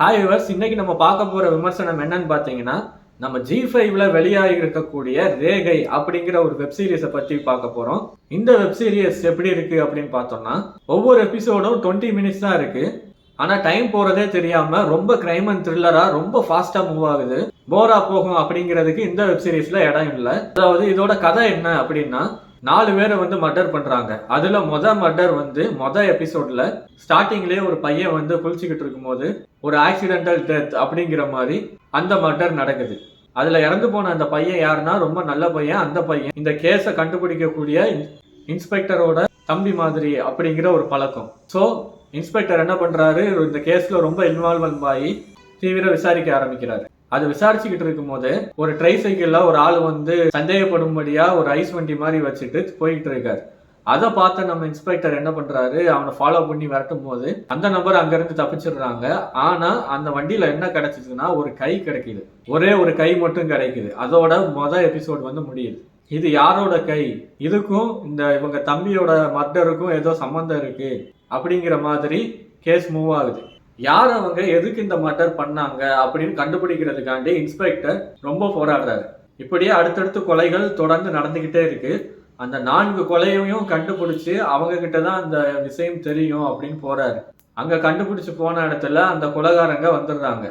Hi viewers, இன்னைக்கு நம்ம பார்க்க போற விமர்சனம் என்னன்னு பார்த்தீங்கன்னா, நம்ம G5ல வெளியாகி இருக்கக்கூடிய ரேகை அப்படிங்கிற ஒரு வெப் சீரிஸை பத்தி பார்க்க போறோம். இந்த வெப் சீரிஸ் எப்படி இருக்கு அப்படின்னு பார்த்தோம்னா, ஒவ்வொரு எபிசோடும் 20 மினிட்ஸ் தான் இருக்கு. ஆனா டைம் போறதே தெரியாம ரொம்ப கிரைம் அண்ட் த்ரில்லரா ரொம்ப ஃபாஸ்டா மூவ் ஆகுது. போரா போகும் அப்படிங்கிறதுக்கு இந்த வெப் சீரிஸ்ல இடம் இல்லை. அதாவது இதோட கதை என்ன அப்படின்னா, 4 பேரை மர்டர் பண்றாங்க. அதுல மர்டர் மொத எபிசோட்ல ஸ்டார்டிங்லயே ஒரு பையன் குளிச்சுக்கிட்டு இருக்கும்போது ஒரு ஆக்சிடென்டல் டெத் அப்படிங்கிற மாதிரி அந்த மர்டர் நடக்குது. அதுல இறந்து போன அந்த பையன் யாருன்னா ரொம்ப நல்ல பையன். அந்த பையன் இந்த கேஸை கண்டுபிடிக்கக்கூடிய இன்ஸ்பெக்டரோட தம்பி மாதிரி அப்படிங்கிற ஒரு பழக்கம். ஸோ இன்ஸ்பெக்டர் என்ன பண்றாரு, இந்த கேஸ்ல ரொம்ப இன்வால்வ் ஆகி தீவிர விசாரிக்க ஆரம்பிக்கிறாரு. அது விசாரிச்சுக்கிட்டு இருக்கும் போது ஒரு ட்ரை சைக்கிள்ல ஒரு ஆள் சந்தேகப்படும்படியா ஒரு ஐஸ் வண்டி மாதிரி வச்சுட்டு போயிட்டு இருக்காரு. அதை பார்த்த நம்ம இன்ஸ்பெக்டர் என்ன பண்றாரு, அவனை ஃபாலோ பண்ணி வரட்டும் போது அந்த நபர் அங்கிருந்து தப்பிச்சிடுறாங்க. ஆனா அந்த வண்டியில என்ன கிடைச்சிச்சுன்னா ஒரு கை கிடைக்குது. ஒரே ஒரு கை மட்டும் கிடைக்குது. அதோட எபிசோட் முடியுது. இது யாரோட கை, இதுக்கும் இவங்க தம்பியோட மர்டருக்கும் ஏதோ சம்பந்தம் இருக்கு அப்படிங்கிற மாதிரி கேஸ் மூவ் ஆகுது. யார் அவங்க, எதுக்கு இந்த மர்டர் பண்ணாங்க அப்படின்னு கண்டுபிடிக்கிறதுக்காண்டி இன்ஸ்பெக்டர் ரொம்ப போராடுறாரு. இப்படியே அடுத்தடுத்து கொலைகள் தொடர்ந்து நடந்துகிட்டே இருக்கு. அந்த 4 கொலையையும் கண்டுபிடிச்சு அவங்க கிட்டதான் அந்த விஷயம் தெரியும் அப்படின்னு போறாரு. அங்க கண்டுபிடிச்சு போன இடத்துல அந்த கொலைகாரங்க வந்துடுறாங்க.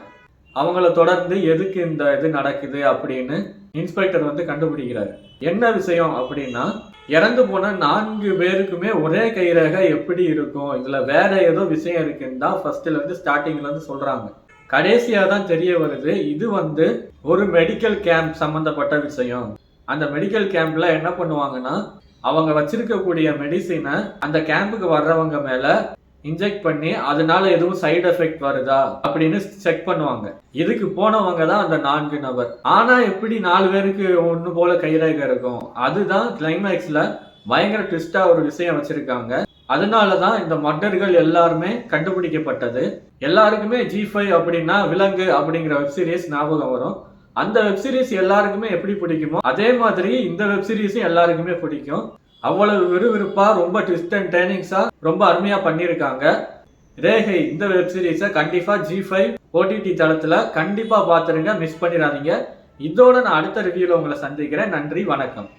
அவங்கள தொடர்ந்து எதுக்கு இந்த இது நடக்குது அப்படின்னு இன்ஸ்பெக்டர் கண்டுபிடிக்கிறாரு. என்ன விஷயம் அப்படின்னா, இறந்து போன 4 பேருக்குமே ஒரே கைரேகை எப்படி இருக்கும், இதுல வேற ஏதோ விஷயம் இருக்குன்னு தான் ஃபர்ஸ்ட்ல இருந்து ஸ்டார்டிங்ல இருந்து சொல்றாங்க. கடைசியா தான் தெரிய வருது இது ஒரு மெடிக்கல் கேம்ப் சம்பந்தப்பட்ட விஷயம். அந்த மெடிக்கல் கேம்ப்ல என்ன பண்ணுவாங்கன்னா, அவங்க வச்சிருக்கக்கூடிய மெடிசினை அந்த கேம்புக்கு வர்றவங்க மேல இன்ஜெக்ட் பண்ணி அதனால எதுவும் சைடு எஃபெக்ட் வருதா அப்படின்னு செக் பண்ணுவாங்க. இதுக்கு போனவங்க தான் அந்த 4 நபர். ஆனா எப்படி 4 பேருக்கு ஒண்ணு போல கைரேகை இருக்கும், அதுதான் கிளைமேக்ஸ்ல பயங்கர ட்விஸ்டா ஒரு விஷயம் வச்சிருக்காங்க. அதனாலதான் இந்த மர்டர்கள் எல்லாருமே கண்டுபிடிக்கப்பட்டது. எல்லாருக்குமே G5 அப்படின்னா விலங்கு அப்படிங்கிற வெப் சீரிஸ் ஞாபகம் வரும். அந்த வெப் சீரிஸ் எல்லாருக்குமே எப்படி பிடிக்குமோ அதே மாதிரி இந்த வெப் சீரிஸும் எல்லாருக்குமே பிடிக்கும். அவ்வளவு விறுவிறுப்பா ரொம்ப ட்விஸ்ட் அண்ட் டர்னிங்ஸா ரொம்ப அருமையா பண்ணியிருக்காங்க. ரேகை இந்த வெப் சீரிஸை கண்டிப்பா G5 OTT தளத்துல கண்டிப்பா பாத்துருங்க, மிஸ் பண்ணிடாதீங்க. இதோட நான் அடுத்த ரிவ்யூல உங்களை சந்திக்கிறேன். நன்றி, வணக்கம்.